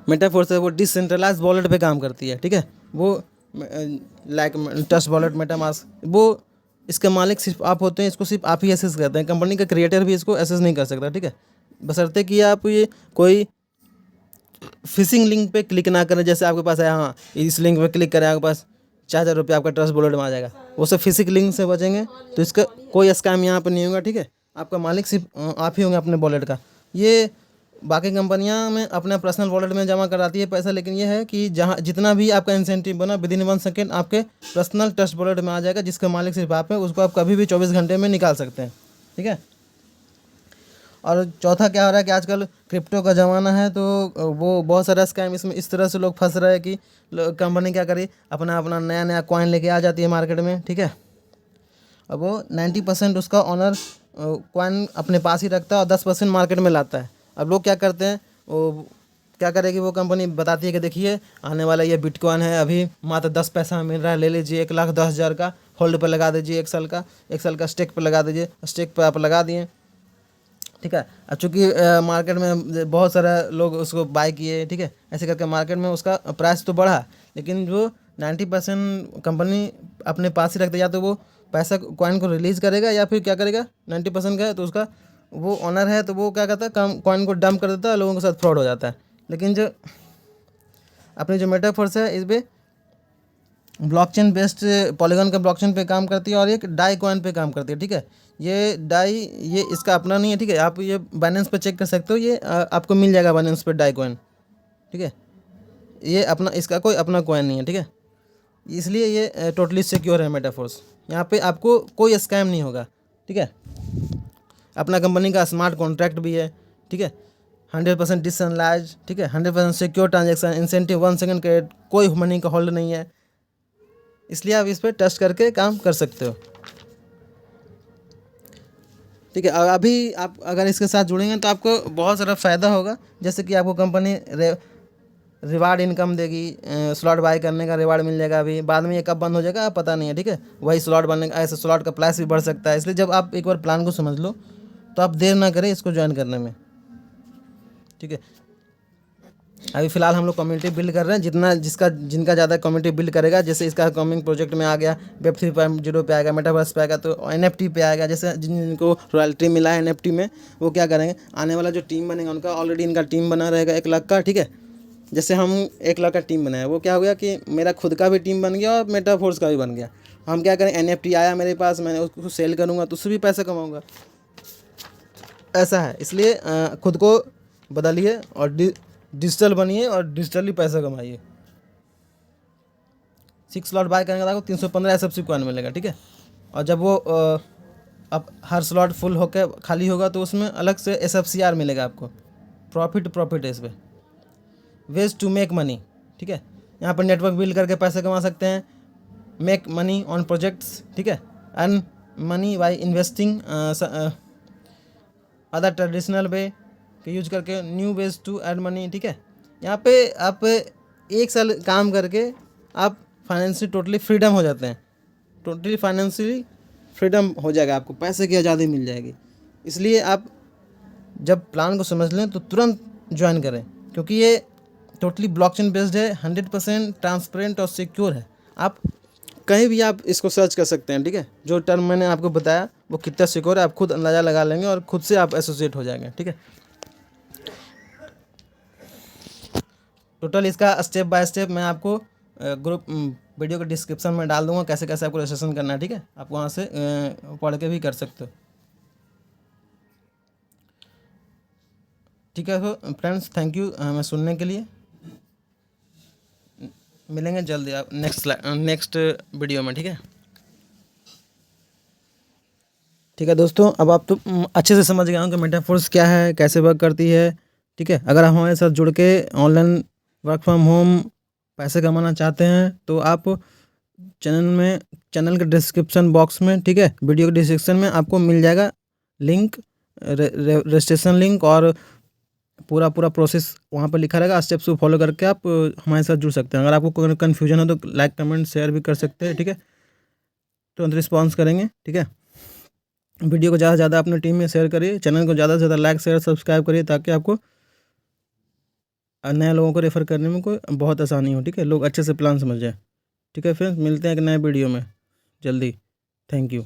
मेटाफोर्स है वो डिसेंट्रलाइज वॉलेट पे काम करती है, ठीक है। वो लाइक ट्रस्ट वॉलेट, मेटामास्क, वो इसके मालिक सिर्फ आप होते हैं, इसको सिर्फ आप ही एक्सेस करते हैं, कंपनी का क्रिएटर भी इसको एक्सेस नहीं कर सकता, ठीक है। बशर्ते कि आप ये कोई फिशिंग लिंक पे क्लिक ना करें। जैसे आपके पास है, हाँ इस लिंक पे क्लिक करें, आपके पास 4,000 रुपये आपका ट्रस्ट वॉलेट में आ जाएगा, वो सब फिशिंग लिंक से बचेंगे, तो इसका कोई स्कैम यहाँ पर नहीं होगा, ठीक है। आपका मालिक सिर्फ आप ही होंगे अपने वॉलेट का। ये बाकी कंपनियां में अपना पर्सनल वॉलेट में जमा कराती है पैसा, लेकिन ये है कि जहाँ जितना भी आपका इंसेंटिव बना विद इन 1 सेकेंड आपके पर्सनल ट्रस्ट वॉलेट में आ जाएगा, जिसका मालिक सिर्फ आप है, उसको आप कभी भी 24 घंटे में निकाल सकते हैं, ठीक है। और चौथा क्या हो रहा है कि आजकल क्रिप्टो का ज़माना है, तो वो बहुत सारा स्कैम इसमें इस तरह से लोग फंस रहे हैं कि कंपनी क्या करी, अपना अपना नया नया कॉइन लेके आ जाती है मार्केट में, ठीक है। अब वो 90% उसका ऑनर कॉइन अपने पास ही रखता है और 10% मार्केट में लाता है। अब लोग क्या करते हैं, वो क्या करेगी, वो कंपनी बताती है कि देखिए आने वाला ये बिटकॉइन है, अभी मात्र 10 पैसा मिल रहा है, ले लीजिए, 1,10,000 का होल्ड पर लगा दीजिए, 1 साल का स्टेक पर लगा दीजिए। स्टेक पर आप लगा दिए, ठीक है। अब चूँकि मार्केट में बहुत सारा लोग उसको बाय किए, ठीक है, ऐसे करके मार्केट में उसका प्राइस तो बढ़ा, लेकिन जो 90% कंपनी अपने पास ही रखते, या तो वो पैसा कॉइन को रिलीज़ करेगा या फिर क्या करेगा, 90% का है तो उसका वो ऑनर है तो वो क्या करता है, कम कॉइन को डंप कर देता है, लोगों के साथ फ्रॉड हो जाता है। लेकिन जो अपनी जो मेटाफोर्स है इस पर ब्लॉकचेन बेस्ड पॉलीगॉन का ब्लॉकचेन पे काम करती है, और एक डाई कॉइन पे काम करती है, ठीक है। ये डाई ये इसका अपना नहीं है, ठीक है। आप ये बाइनेंस पे चेक कर सकते हो, ये आपको मिल जाएगा बाइनेंस पे डाई कॉइन, ठीक है। ये अपना इसका कोई अपना कॉइन नहीं है, ठीक है। इसलिए ये टोटली सिक्योर है मेटाफोर्स। यहाँ पे आपको कोई स्कैम नहीं होगा, ठीक है। अपना कंपनी का स्मार्ट कॉन्ट्रैक्ट भी है, ठीक है। 100% डिसेंट्रलाइज्ड, ठीक है। 100% secure transaction, incentive 1 second credit, कोई मनी का होल्ड नहीं है, इसलिए आप इस पर ट्रस्ट करके काम कर सकते हो, ठीक है। और अभी आप अगर इसके साथ जुड़ेंगे तो आपको बहुत सारा फ़ायदा होगा। जैसे कि आपको कंपनी रिवार्ड इनकम देगी, स्लॉट बाय करने का रिवार्ड मिल जाएगा। अभी बाद में ये कब बंद हो जाएगा आप पता नहीं है, ठीक है। वही स्लॉट बनने का, ऐसे स्लॉट का प्राइस भी बढ़ सकता है। इसलिए जब आप एक बार प्लान को समझ लो तो आप देर ना करें इसको ज्वाइन करने में, ठीक है। अभी फ़िलहाल हम लोग कम्युनिटी बिल्ड कर रहे हैं, जिनका ज़्यादा कम्युनिटी बिल्ड करेगा, जैसे इसका कमिंग प्रोजेक्ट में आ गया, वेब 3.0 पे आएगा, मेटावर्स पे आएगा, तो NFT पे आएगा। जैसे जिनको रॉयल्टी मिला है NFT में, वो क्या करेंगे, आने वाला जो टीम बनेगा उनका ऑलरेडी इनका टीम बना रहेगा 1 लाख का, ठीक है। जैसे हम 1 लाख का टीम बनाया, वो क्या हो गया कि मेरा खुद का भी टीम बन गया और मेटाफोर्स का भी बन गया। हम क्या करें, NFT आया मेरे पास, मैंने उसको सेल करूँगा तो उससे भी पैसा कमाऊँगा, ऐसा है। इसलिए खुद को बदलिए और डिजिटल बनिए और डिजिटली पैसा कमाइए। 6 स्लॉट बाय करने के बाद आपको 315 SFC कॉइन मिलेगा, ठीक है। और जब वो अब हर स्लॉट फुल होकर खाली होगा तो उसमें अलग से SFCR मिलेगा आपको। प्रॉफिट है इस पर। वेज टू मेक मनी, ठीक है। यहाँ पर नेटवर्क बिल्ड करके पैसे कमा सकते हैं, मेक मनी ऑन प्रोजेक्ट्स, ठीक है, earn money by investing other traditional way के यूज करके, new ways to earn money, ठीक है। यहाँ पे आप 1 साल काम करके आप फाइनेंशियली टोटली फ्रीडम हो जाते हैं, टोटली फाइनेंशियली फ्रीडम हो जाएगा, आपको पैसे की आज़ादी मिल जाएगी। इसलिए आप जब प्लान को समझ लें तो तुरंत ज्वाइन करें, क्योंकि ये टोटली ब्लॉकचेन बेस्ड है, 100% ट्रांसपेरेंट और सिक्योर है। आप कहीं भी आप इसको सर्च कर सकते हैं, ठीक है। जो टर्म मैंने आपको बताया वो कितना सिक्योर है आप खुद अंदाज़ा लगा लेंगे और खुद से आप एसोसिएट हो जाएंगे, ठीक है। टोटल इसका स्टेप बाय स्टेप मैं आपको ग्रुप वीडियो के डिस्क्रिप्शन में डाल दूंगा, कैसे कैसे आपको रजिस्ट्रेशन करना है, ठीक है। आप वहाँ से पढ़ के भी कर सकते हो, ठीक है। तो फ्रेंड्स थैंक यू हमें सुनने के लिए, मिलेंगे जल्दी आप नेक्स्ट वीडियो में, ठीक है। ठीक है दोस्तों, अब आप तो अच्छे से समझ गए होंगे कि मेटाफोर्स क्या है, कैसे वर्क करती है, ठीक है। अगर आप हमारे साथ जुड़ के ऑनलाइन वर्क फ्रॉम होम पैसे कमाना चाहते हैं तो आप चैनल के डिस्क्रिप्शन बॉक्स में, ठीक है, वीडियो के डिस्क्रिप्शन में आपको मिल जाएगा लिंक, रजिस्ट्रेशन लिंक और पूरा प्रोसेस वहाँ पर लिखा रहेगा। स्टेप्स को फॉलो करके आप हमारे साथ जुड़ सकते हैं। अगर आपको कोई कन्फ्यूजन हो तो लाइक कमेंट शेयर भी कर सकते हैं, ठीक है, तुरंत रिस्पॉन्स करेंगे, ठीक है। वीडियो को ज़्यादा से ज़्यादा अपनी टीम में शेयर करिए, चैनल को ज़्यादा से ज़्यादा लाइक शेयर सब्सक्राइब करिए, ताकि आपको नए लोगों को रेफ़र करने में कोई बहुत आसानी हो, ठीक है, लोग अच्छे से प्लान समझ जाए, ठीक है। फिर मिलते हैं एक नए वीडियो में जल्दी। Thank you.